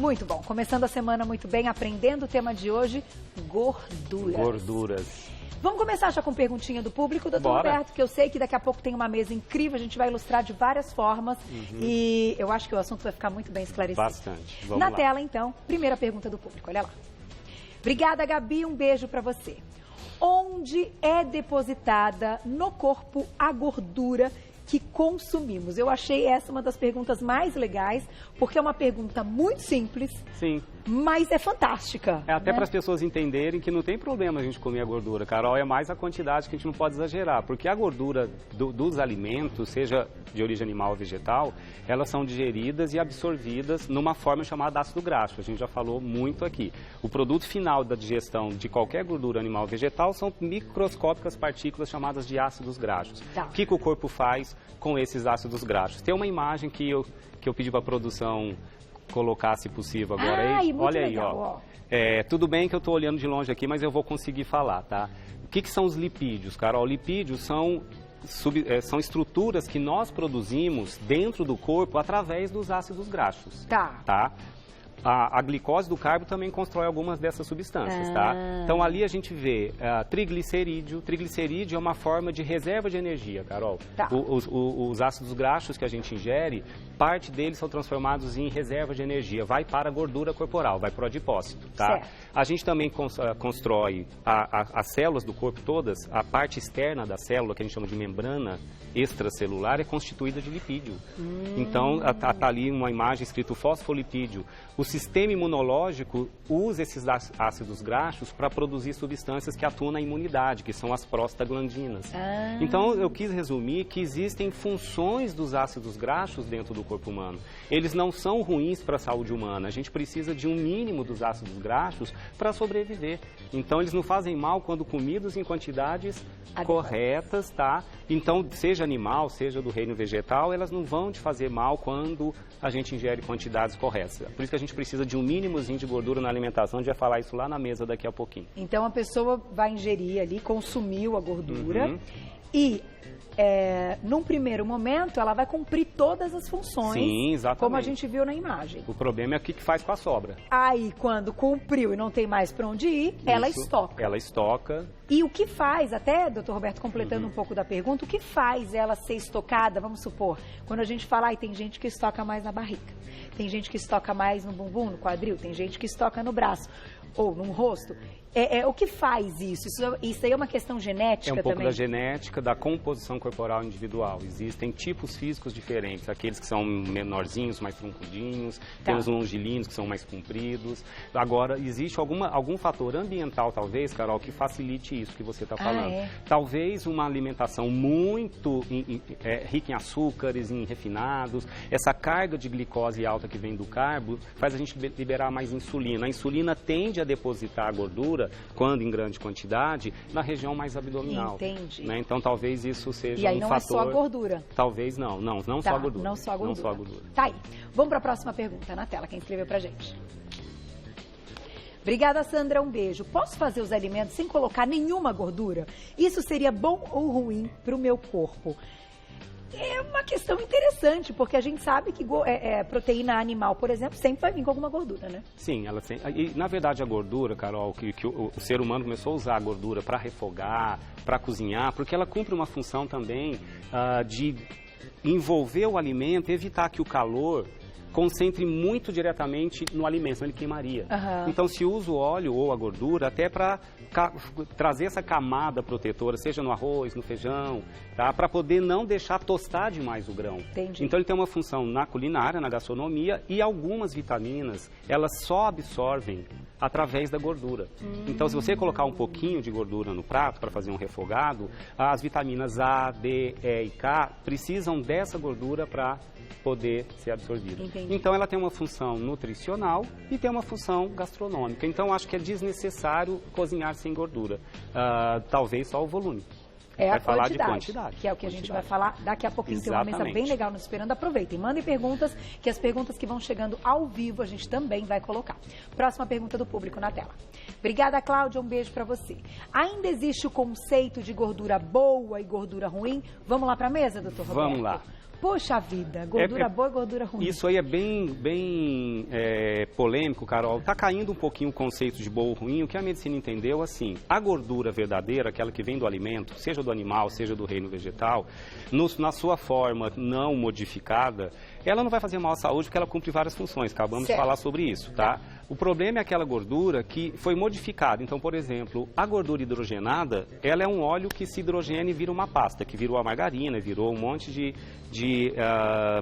Muito bom. Começando a semana muito bem, aprendendo o tema de hoje, gorduras. Gorduras. Vamos começar já com perguntinha do público, doutor Roberto, que eu sei que daqui a pouco tem uma mesa incrível, a gente vai ilustrar de várias formas e eu acho que o assunto vai ficar muito bem esclarecido. Bastante. Vamos Na lá. tela, então, primeira pergunta do público, olha lá. Obrigada, Gabi, um beijo para você. Onde é depositada no corpo a gordura que consumimos? Eu achei essa uma das perguntas mais legais, porque é uma pergunta muito simples, Sim. mas é fantástica. É até né? para as pessoas entenderem que não tem problema a gente comer a gordura, Carol, é mais a quantidade que a gente não pode exagerar, porque a gordura dos alimentos, seja de origem animal ou vegetal, elas são digeridas e absorvidas numa forma chamada ácido graxo, a gente já falou muito aqui. O produto final da digestão de qualquer gordura animal ou vegetal são microscópicas partículas chamadas de ácidos graxos. Tá. O que o corpo faz com esses ácidos graxos? Tem uma imagem que eu pedi para a produção colocar, se possível, agora. Ai, muito olha legal, aí, ó. ó. Tudo bem que eu estou olhando de longe aqui, mas eu vou conseguir falar, tá? O que são os lipídios, Carol? Lipídios são estruturas que nós produzimos dentro do corpo através dos ácidos graxos. Tá? A glicose do carbo também constrói algumas dessas substâncias, tá? Então ali a gente vê triglicerídeo. Triglicerídeo é uma forma de reserva de energia, Carol. Tá. Os ácidos graxos que a gente ingere, parte deles são transformados em reserva de energia. Vai para a gordura corporal, vai para o adipócito, tá? Certo. A gente também constrói as células do corpo todas, a parte externa da célula, que a gente chama de membrana extracelular, é constituída de lipídio. Então, tá ali uma imagem escrito fosfolipídio. O sistema imunológico usa esses ácidos graxos para produzir substâncias que atuam na imunidade, que são as prostaglandinas. Então, eu quis resumir que existem funções dos ácidos graxos dentro do corpo humano. Eles não são ruins para a saúde humana. A gente precisa de um mínimo dos ácidos graxos para sobreviver. Então, eles não fazem mal quando comidos em quantidades corretas, tá? Então, seja animal, seja do reino vegetal, elas não vão te fazer mal quando a gente ingere quantidades corretas. Por isso que a gente precisa de um mínimozinho de gordura na alimentação, a gente vai falar isso lá na mesa daqui a pouquinho. Então a pessoa vai ingerir ali, consumiu a gordura e num primeiro momento ela vai cumprir todas as funções. Sim, exatamente. Como a gente viu na imagem. O problema é o que faz com a sobra. Aí quando cumpriu e não tem mais para onde ir, ela estoca. Ela estoca. E o que faz, até, doutor Roberto, completando um pouco da pergunta, o que faz ela ser estocada, vamos supor, quando a gente fala, tem gente que estoca mais na barriga, tem gente que estoca mais no bumbum, no quadril, tem gente que estoca no braço ou no rosto. O que faz isso? Isso aí é uma questão genética também? É um pouco da genética, da composição corporal individual. Existem tipos físicos diferentes, aqueles que são menorzinhos, mais troncudinhos, tem os longilíneos que são mais compridos. Agora, existe algum fator ambiental, talvez, Carol, que facilite isso que você está falando. Talvez uma alimentação muito rica em açúcares, em refinados, essa carga de glicose alta que vem do carbo faz a gente liberar mais insulina. A insulina tende a depositar a gordura, quando em grande quantidade, na região mais abdominal. Entendi. Né? Então, talvez isso seja um fator... E aí não é só a gordura? Talvez não só a gordura. Não só a gordura. Não só a gordura. Tá aí. Vamos para a próxima pergunta na tela, quem escreveu pra gente. Obrigada, Sandra, um beijo. Posso fazer os alimentos sem colocar nenhuma gordura? Isso seria bom ou ruim para o meu corpo? É uma questão interessante, porque a gente sabe que proteína animal, por exemplo, sempre vai vir com alguma gordura, né? Sim, ela sempre... E, na verdade, a gordura, Carol, que o ser humano começou a usar a gordura para refogar, para cozinhar, porque ela cumpre uma função também de envolver o alimento, evitar que o calor concentre muito diretamente no alimento, senão ele queimaria. Então, se usa o óleo ou a gordura até para trazer essa camada protetora, seja no arroz, no feijão, tá? Para poder não deixar tostar demais o grão. Entendi. Então, ele tem uma função na culinária, na gastronomia, e algumas vitaminas, elas só absorvem através da gordura. Então, se você colocar um pouquinho de gordura no prato para fazer um refogado, as vitaminas A, D, E e K precisam dessa gordura para poder ser absorvida. Entendi. Então, ela tem uma função nutricional e tem uma função gastronômica. Então, acho que é desnecessário cozinhar sem gordura. Talvez só o volume. É vai a falar quantidade, de quantidade. que é o que a gente vai falar daqui a pouquinho. Tem uma mesa bem legal nos esperando. Aproveitem, mandem perguntas, que as perguntas que vão chegando ao vivo a gente também vai colocar. Próxima pergunta do público na tela. Obrigada, Cláudia, um beijo para você. Ainda existe o conceito de gordura boa e gordura ruim? Vamos lá para a mesa, doutor Roberto? Vamos lá. Poxa vida, gordura boa e gordura ruim. Isso aí é bem polêmico, Carol. Está caindo um pouquinho o conceito de boa ou ruim. O que a medicina entendeu, assim, a gordura verdadeira, aquela que vem do alimento, seja do animal, seja do reino vegetal, na sua forma não modificada, ela não vai fazer mal à saúde porque ela cumpre várias funções. Acabamos de falar sobre isso, tá? O problema é aquela gordura que foi modificada. Então, por exemplo, a gordura hidrogenada, ela é um óleo que se hidrogena e vira uma pasta, que virou a margarina, virou um monte de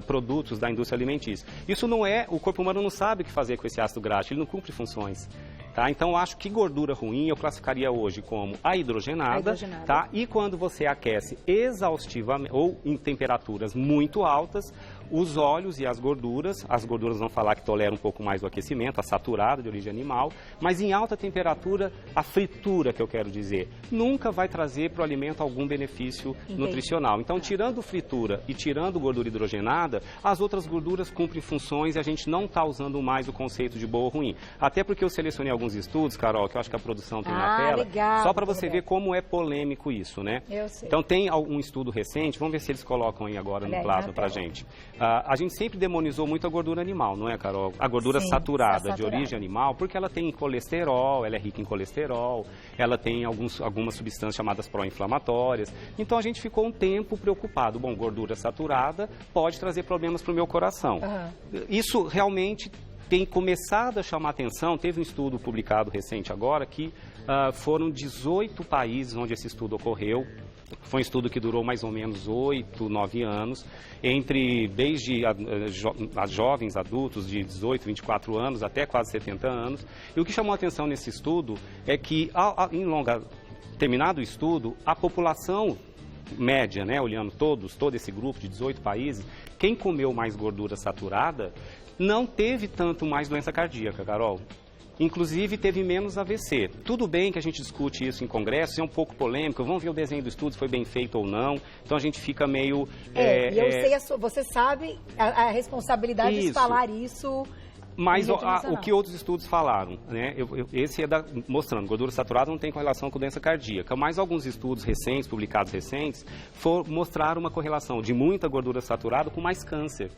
produtos da indústria alimentícia. Isso não é, o corpo humano não sabe o que fazer com esse ácido graxo, ele não cumpre funções. Tá? Então, eu acho que gordura ruim eu classificaria hoje como a hidrogenada. Tá? E quando você aquece exaustivamente ou em temperaturas muito altas, os óleos e as gorduras vão falar que toleram um pouco mais do aquecimento, a saturada de origem animal, mas em alta temperatura, a fritura, que eu quero dizer, nunca vai trazer para o alimento algum benefício nutricional. Então, tirando fritura e tirando gordura hidrogenada, as outras gorduras cumprem funções e a gente não está usando mais o conceito de boa ou ruim. Até porque eu selecionei alguns estudos, Carol, que eu acho que a produção tem na tela, legal, só para você ver como é polêmico isso, né? Eu sei. Então, tem um estudo recente, vamos ver se eles colocam aí agora no plasma para a gente. A gente sempre demonizou muito a gordura animal, não é, Carol? A gordura saturada de origem animal, porque ela tem colesterol, ela é rica em colesterol, ela tem algumas substâncias chamadas pró-inflamatórias. Então a gente ficou um tempo preocupado. Bom, gordura saturada pode trazer problemas para o meu coração. Isso realmente tem começado a chamar atenção. Teve um estudo publicado recente agora que foram 18 países onde esse estudo ocorreu. Foi um estudo que durou mais ou menos 8, 9 anos, desde jovens adultos de 18, 24 anos até quase 70 anos. E o que chamou a atenção nesse estudo é que, terminado o estudo, a população média, né, olhando todo esse grupo de 18 países, quem comeu mais gordura saturada não teve tanto mais doença cardíaca, Carol. Inclusive, teve menos AVC. Tudo bem que a gente discute isso em congressos, é um pouco polêmico, vamos ver o desenho do estudo, se foi bem feito ou não. Então, a gente fica meio... você sabe a responsabilidade de falar isso... Mas o que outros estudos falaram, né? Esse é mostrando, gordura saturada não tem correlação com doença cardíaca, mas alguns estudos recentes, publicados recentes, mostraram uma correlação de muita gordura saturada com mais câncer.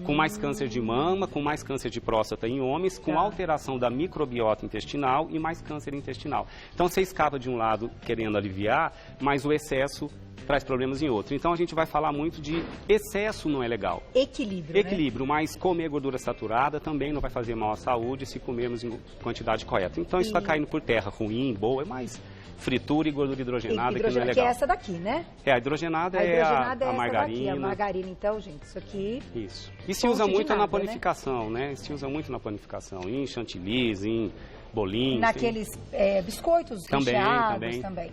Com mais câncer de mama, com mais câncer de próstata em homens, com alteração da microbiota intestinal e mais câncer intestinal. Então, você escapa de um lado querendo aliviar, mas o excesso traz problemas em outro. Então, a gente vai falar muito de excesso não é legal. Equilíbrio, né? Mas comer gordura saturada também não vai fazer mal à saúde se comermos em quantidade correta. Então, isso está caindo por terra. Ruim, boa, é mais fritura e gordura hidrogenada que não é legal. Que é essa daqui, né? A hidrogenada é a margarina. A margarina, então, gente, isso aqui... Isso. E se usa muito na panificação, né? Se usa muito na panificação, em chantilly, em bolinhos. Naqueles biscoitos recheados também.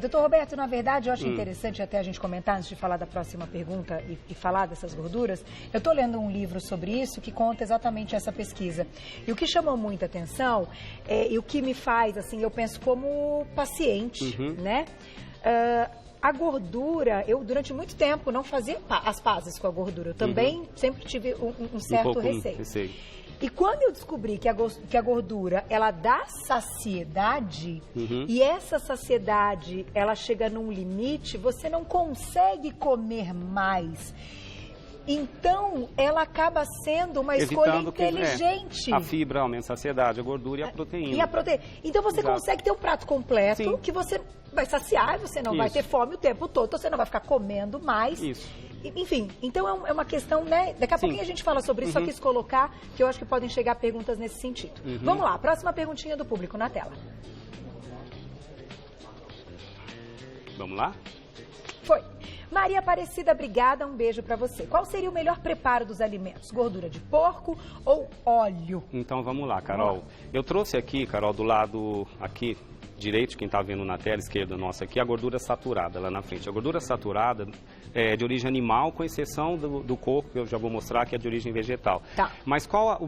Doutor Roberto, na verdade, eu acho interessante até a gente comentar, antes de falar da próxima pergunta e falar dessas gorduras, eu estou lendo um livro sobre isso que conta exatamente essa pesquisa. E o que chamou muita atenção, e o que me faz, assim, eu penso como paciente, né? A gordura, eu durante muito tempo não fazia as pazes com a gordura. Eu também sempre tive um certo receio. E quando eu descobri que a gordura, ela dá saciedade, e essa saciedade, ela chega num limite, você não consegue comer mais. Então, ela acaba sendo uma escolha inteligente. A fibra aumenta a saciedade, a gordura e a proteína. Então, você consegue ter um prato completo, que você vai saciar, você não vai ter fome o tempo todo, então você não vai ficar comendo mais. Enfim, então é uma questão, né? Daqui a pouquinho a gente fala sobre isso, só quis colocar, que eu acho que podem chegar perguntas nesse sentido. Vamos lá, próxima perguntinha do público na tela. Vamos lá? Foi. Maria Aparecida, obrigada, um beijo pra você. Qual seria o melhor preparo dos alimentos? Gordura de porco ou óleo? Então vamos lá, Carol. Eu trouxe aqui, Carol, do lado aqui direito, quem está vendo na tela esquerda nossa aqui, a gordura saturada lá na frente. A gordura saturada é de origem animal, com exceção do coco, que eu já vou mostrar, que é de origem vegetal. Mas qual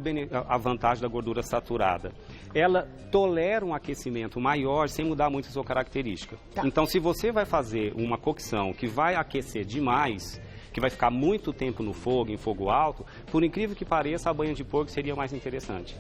a vantagem da gordura saturada? Ela tolera um aquecimento maior sem mudar muito a sua característica. Então, se você vai fazer uma cocção que vai aquecer demais, que vai ficar muito tempo no fogo, em fogo alto, por incrível que pareça, a banha de porco seria mais interessante.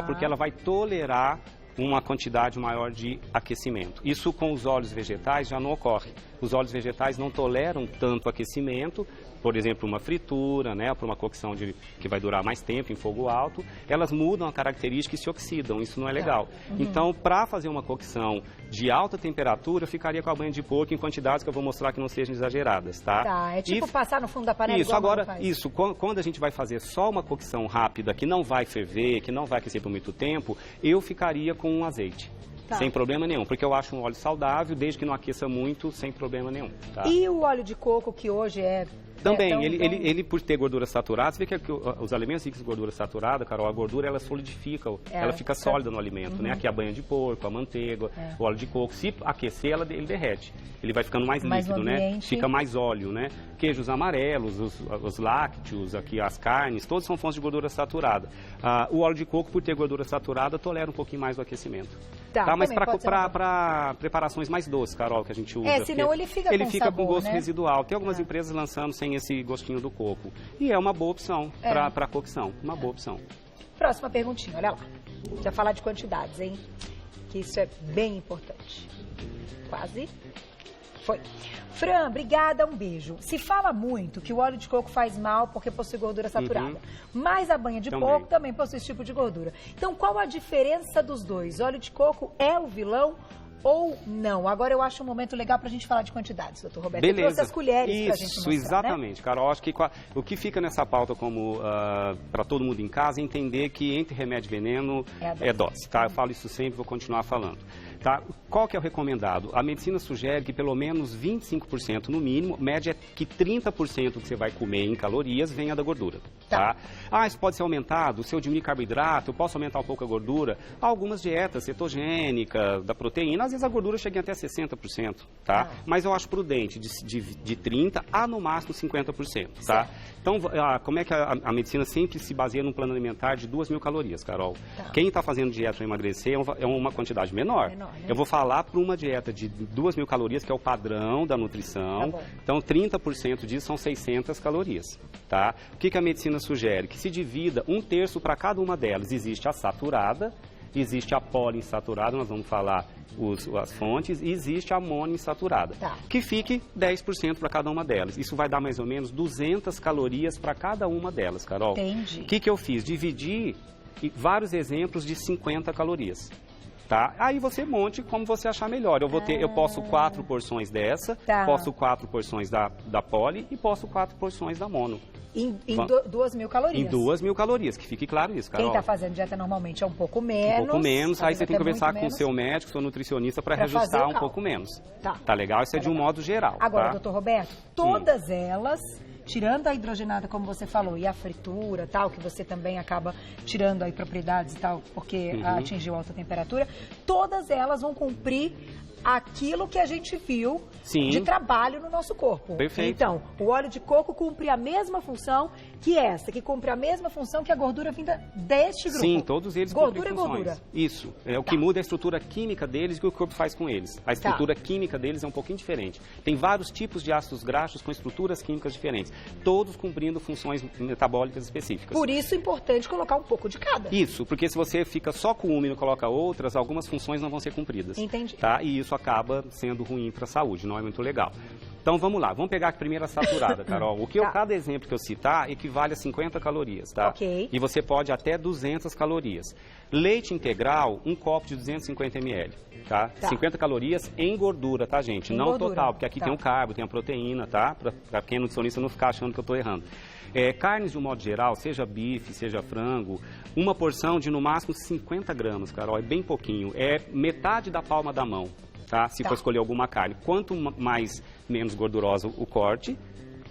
Porque ela vai tolerar uma quantidade maior de aquecimento. Isso com os óleos vegetais já não ocorre. Os óleos vegetais não toleram tanto aquecimento, por exemplo, uma fritura, né, para uma cocção que vai durar mais tempo em fogo alto, elas mudam a característica e se oxidam, isso não é legal. Então, para fazer uma cocção de alta temperatura, eu ficaria com a banha de porco em quantidades que eu vou mostrar que não sejam exageradas, tá? Tá, é tipo passar no fundo da panela. Isso, agora, isso, quando a gente vai fazer só uma cocção rápida, que não vai ferver, que não vai aquecer por muito tempo, eu ficaria com um azeite. Tá. Sem problema nenhum, porque eu acho um óleo saudável, desde que não aqueça muito, sem problema nenhum. Tá? E o óleo de coco, que hoje é... Também, ele por ter gordura saturada, você vê que os alimentos ricos em gordura saturada, Carol, a gordura ela solidifica, ela fica sólida no alimento, né? Aqui a banha de porco, a manteiga, o óleo de coco, se aquecer, ele derrete. Ele vai ficando mais líquido, né? Fica mais óleo, né? Queijos amarelos, os lácteos, aqui as carnes, todos são fontes de gordura saturada. O óleo de coco, por ter gordura saturada, tolera um pouquinho mais o aquecimento. Tá, mas para preparações mais doces, Carol, que a gente usa. Senão ele fica com gosto, né? residual. Tem algumas empresas lançando sem esse gostinho do coco. E é uma boa opção para cocção, uma boa opção. Próxima perguntinha, olha lá. Já falar de quantidades, hein? Que isso é bem importante. Quase foi. Fran, obrigada, um beijo. Se fala muito que o óleo de coco faz mal porque possui gordura saturada, mas a banha de porco também possui esse tipo de gordura. Então, qual a diferença dos dois? Óleo de coco é o vilão ou não? Agora eu acho um momento legal para a gente falar de quantidades, doutor Roberto. Beleza. Eu trouxe as colheres para a gente mostrar, exatamente, né? Carol. Acho que o que fica nessa pauta como para todo mundo em casa é entender que entre remédio e veneno é dose, tá? Eu falo isso sempre, vou continuar falando. Tá? Qual que é o recomendado? A medicina sugere que pelo menos 25% no mínimo, média é que 30% que você vai comer em calorias venha da gordura. Tá? Isso pode ser aumentado, se eu diminuir carboidrato, eu posso aumentar um pouco a gordura. Há algumas dietas cetogênicas, da proteína, às vezes a gordura chega até 60%, tá? Mas eu acho prudente de 30% a no máximo 50%, tá? Então, como é que a medicina sempre se baseia num plano alimentar de 2.000 calorias, Carol? Quem está fazendo dieta para emagrecer é uma quantidade menor. Eu vou falar para uma dieta de 2.000 calorias, que é o padrão da nutrição. Então, 30% disso são 600 calorias, tá? O que a medicina sugere? Que se divida 1/3 para cada uma delas. Existe a saturada, existe a poliinsaturada, nós vamos falar as fontes, e existe a monoinsaturada, que fique 10% para cada uma delas. Isso vai dar mais ou menos 200 calorias para cada uma delas, Carol. Entendi. O que eu fiz? Dividi vários exemplos de 50 calorias. Tá? Aí você monte como você achar melhor. Eu posso 4 porções dessa, posso 4 porções da poli e posso 4 porções da mono. Em 2.000 calorias. Em 2.000 calorias, que fique claro isso, Carol. Quem está fazendo dieta normalmente é um pouco menos. Um pouco menos, aí você tem que conversar com o seu médico, seu nutricionista, para reajustar um pouco menos. Tá legal? Isso é de um modo geral. Agora, doutor Roberto, todas elas, tirando a hidrogenada, como você falou, e a fritura, tal, que você também acaba tirando aí propriedades e tal, porque atingiu alta temperatura, todas elas vão cumprir aquilo que a gente viu de trabalho no nosso corpo. Perfeito. Então, o óleo de coco cumpre a mesma função que essa, que cumpre a mesma função que a gordura vinda deste grupo. Sim, todos eles cumprem funções. Gordura. Isso. O que muda é a estrutura química deles e o que o corpo faz com eles. A estrutura química deles é um pouquinho diferente. Tem vários tipos de ácidos graxos com estruturas químicas diferentes, todos cumprindo funções metabólicas específicas. Por isso é importante colocar um pouco de cada. Isso, porque se você fica só com uma e não coloca outras, algumas funções não vão ser cumpridas. Entendi. Tá? E isso acaba sendo ruim para a saúde, não é muito legal. Então vamos lá, vamos pegar a primeira saturada, Carol. Cada exemplo que eu citar equivale a 50 calorias, tá? Ok. E você pode até 200 calorias. Leite integral, um copo de 250 ml, tá? 50 calorias em gordura, tá, gente? Não total, porque aqui tem o carbo, tem a proteína, tá? Para quem é nutricionista não ficar achando que eu estou errando. Carnes de um modo geral, seja bife, seja frango, uma porção de no máximo 50 gramas, Carol, é bem pouquinho. É metade da palma da mão. Tá? Se for escolher alguma carne. Quanto menos gordurosa o corte,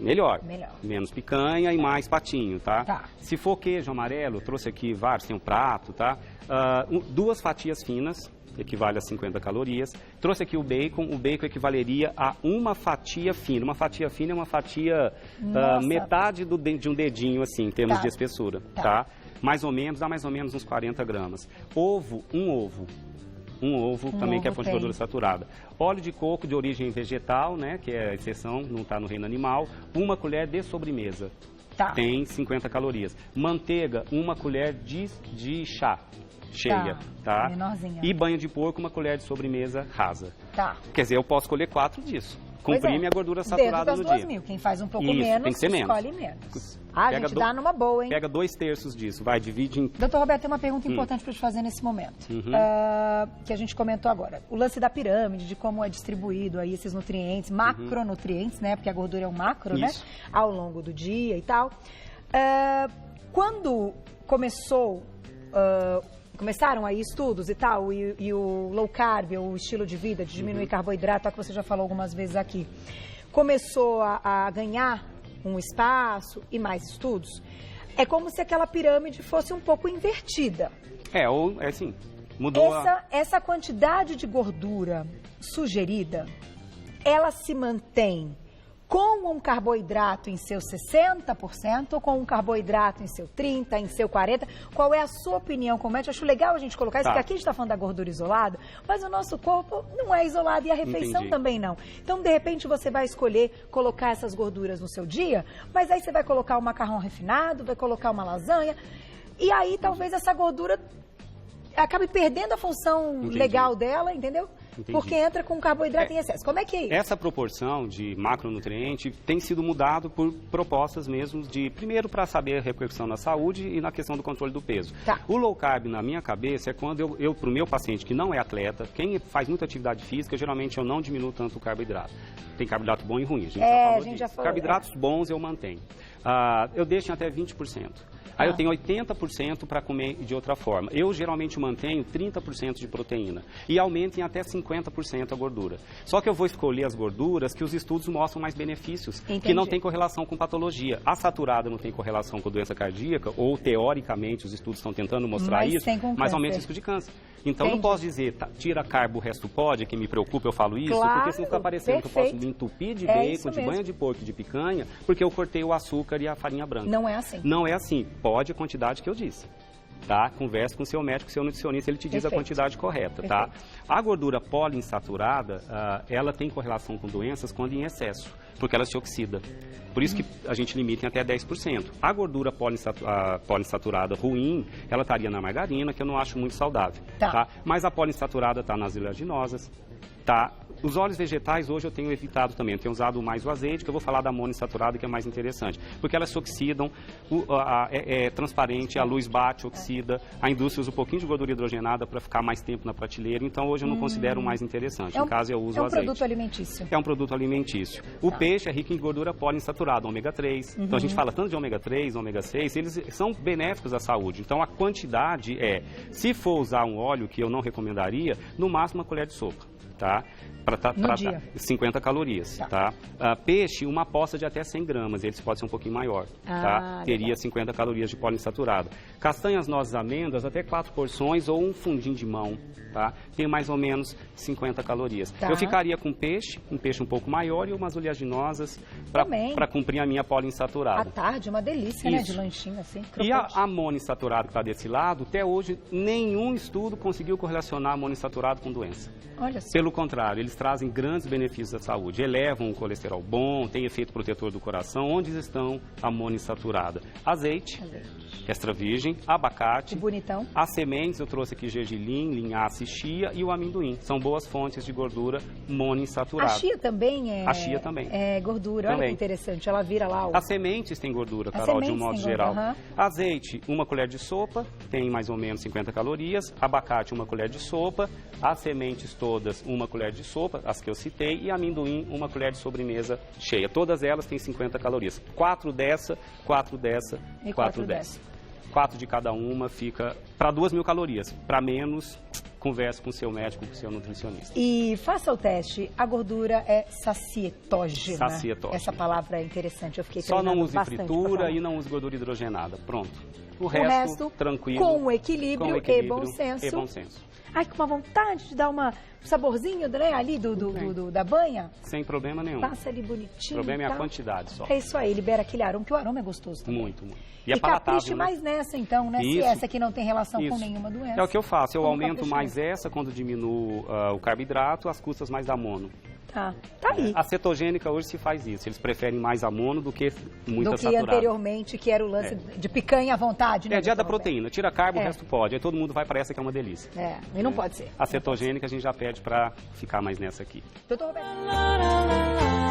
melhor. Menos picanha e mais patinho, tá? Se for queijo amarelo, eu trouxe aqui vários, tem um prato, tá? 2 fatias finas, equivale a 50 calorias. Trouxe aqui o bacon equivaleria a uma fatia fina. Uma fatia fina é uma fatia metade de um dedinho, assim, em termos de espessura, tá? Mais ou menos, dá mais ou menos uns 40 gramas. Um ovo também, que é fonte de gordura saturada. Óleo de coco de origem vegetal, né, que é a exceção, não está no reino animal. 1 colher de sobremesa. Tem 50 calorias. Manteiga, 1 colher de chá. cheia, tá? Menorzinha. E banha de porco, uma colher de sobremesa rasa. Tá. Quer dizer, eu posso escolher 4 disso. Cumprir minha gordura saturada no dia. 2.000. Quem faz um pouco Isso, menos, tem que ser escolhe menos. A gente dá numa boa, hein? Pega 2/3 disso, vai, divide em... Doutor Roberto, tem uma pergunta importante para te fazer nesse momento, que a gente comentou agora. O lance da pirâmide, de como é distribuído aí esses nutrientes, macronutrientes, né? Porque a gordura é um macro, né? Ao longo do dia e tal. Quando começaram aí estudos e tal, e o low carb, o estilo de vida, de diminuir carboidrato, que você já falou algumas vezes aqui, começou a ganhar um espaço e mais estudos, é como se aquela pirâmide fosse um pouco invertida. É assim, mudou essa quantidade de gordura sugerida, ela se mantém com um carboidrato em seu 60% ou com um carboidrato em seu 30%, em seu 40%? Qual é a sua opinião como médico? Acho legal a gente colocar isso, porque aqui a gente está falando da gordura isolada, mas o nosso corpo não é isolado e a refeição também não. Então, de repente, você vai escolher colocar essas gorduras no seu dia, mas aí você vai colocar um macarrão refinado, vai colocar uma lasanha, e aí talvez essa gordura acabe perdendo a função legal dela, entendeu? Entendi. Porque entra com carboidrato em excesso. Como é que é isso? Essa proporção de macronutriente tem sido mudado por propostas mesmo de, primeiro, para saber a repercussão na saúde e na questão do controle do peso. Tá. O low carb, na minha cabeça, é quando eu para o meu paciente que não é atleta, quem faz muita atividade física, geralmente eu não diminuo tanto o carboidrato. Tem carboidrato bom e ruim, a gente já falou. Carboidratos bons eu mantenho. Eu deixo em até 20%. Aí eu tenho 80% para comer de outra forma. Eu geralmente mantenho 30% de proteína e aumento em até 50% a gordura. Só que eu vou escolher as gorduras que os estudos mostram mais benefícios, que não tem correlação com patologia. A saturada não tem correlação com doença cardíaca, ou teoricamente os estudos estão tentando mostrar isso, mas aumenta o risco de câncer. Então não posso dizer, tira carbo, o resto pode, que me preocupa, eu falo isso, porque senão fica parecendo que eu posso me entupir de bacon, de banha de porco, de picanha, porque eu cortei o açúcar e a farinha branca. Não é assim. Não é assim. Pode a quantidade que eu disse. Tá? Converse com o seu médico, seu nutricionista, ele te diz a quantidade correta, tá? A gordura poliinsaturada, ela tem correlação com doenças quando em excesso, porque ela se oxida. Por isso que a gente limita em até 10%. A gordura poliinsaturada ruim, ela estaria na margarina, que eu não acho muito saudável, tá? Mas a poliinsaturada está nas oleaginosas, tá? Os óleos vegetais hoje eu tenho evitado também, eu tenho usado mais o azeite, que eu vou falar da monoinsaturada, que é mais interessante, porque elas se oxidam, é transparente, a luz bate, oxida, a indústria usa um pouquinho de gordura hidrogenada para ficar mais tempo na prateleira, então hoje eu não considero mais interessante, em casa eu uso o azeite. É um produto alimentício. É um produto alimentício. O peixe é rico em gordura poliinsaturada, ômega 3, então a gente fala tanto de ômega 3, ômega 6, eles são benéficos à saúde, então a quantidade se for usar um óleo que eu não recomendaria, no máximo uma colher de sopa. Tá? Para 50 calorias, tá? Peixe, uma poça de até 100 gramas, eles podem ser um pouquinho maior, tá? Teria 50 calorias de poliinsaturada. Castanhas, nozes, amêndoas, até 4 porções ou um fundinho de mão, tá? Tem mais ou menos 50 calorias. Eu ficaria com peixe, um peixe um pouco maior e umas oleaginosas para cumprir a minha poliinsaturada. À tarde, uma delícia, né? De lanchinho assim. E a monoinsaturada que está desse lado, até hoje, nenhum estudo conseguiu correlacionar a monoinsaturada com doença. Olha só. Pelo contrário, eles trazem grandes benefícios à saúde, elevam o colesterol bom, tem efeito protetor do coração. Onde estão a monoinsaturada? Azeite. Extra virgem, abacate, bonitão. As sementes, eu trouxe aqui gergelim, linhaça e chia, e o amendoim. São boas fontes de gordura monoinsaturada. A chia também é... A chia também. É gordura, olha que interessante, ela vira lá... As sementes têm gordura, Carol, de um modo geral. Azeite, uma colher de sopa, tem mais ou menos 50 calorias. Abacate, uma colher de sopa. As sementes todas, uma colher de sopa, as que eu citei. E amendoim, uma colher de sobremesa cheia. Todas elas têm 50 calorias. 4 dessa, 4 dessa e 4 dessa. 4 de cada uma fica para 2.000 calorias. Para menos, converse com o seu médico, com o seu nutricionista. E faça o teste. A gordura é sacietógena. Sacietógena. Essa palavra é interessante. Eu fiquei só não use fritura e não use gordura hidrogenada. Pronto. O resto, tranquilo. Com equilíbrio e bom senso. Ai, com uma vontade de dar um saborzinho, né, ali da banha. Sem problema nenhum. Passa ali bonitinho. O problema é a quantidade só. É isso aí, libera aquele aroma, que o aroma é gostoso também. Muito, muito. E é palatável, capriche mais nessa então, né? Isso. Se essa aqui não tem relação com nenhuma doença. É o que eu faço, eu aumento mais essa quando diminuo o carboidrato, às custas mais da mono. Ah, tá aí. A cetogênica hoje se faz isso. Eles preferem mais a mono do que muita Do que saturada. anteriormente, que era o lance de picanha à vontade, né? É dia da doutor Roberto? proteína. Tira carbo, o resto pode. Aí todo mundo vai para essa que é uma delícia. E não pode ser. A cetogênica a gente já pede para ficar mais nessa aqui. Doutor Roberto.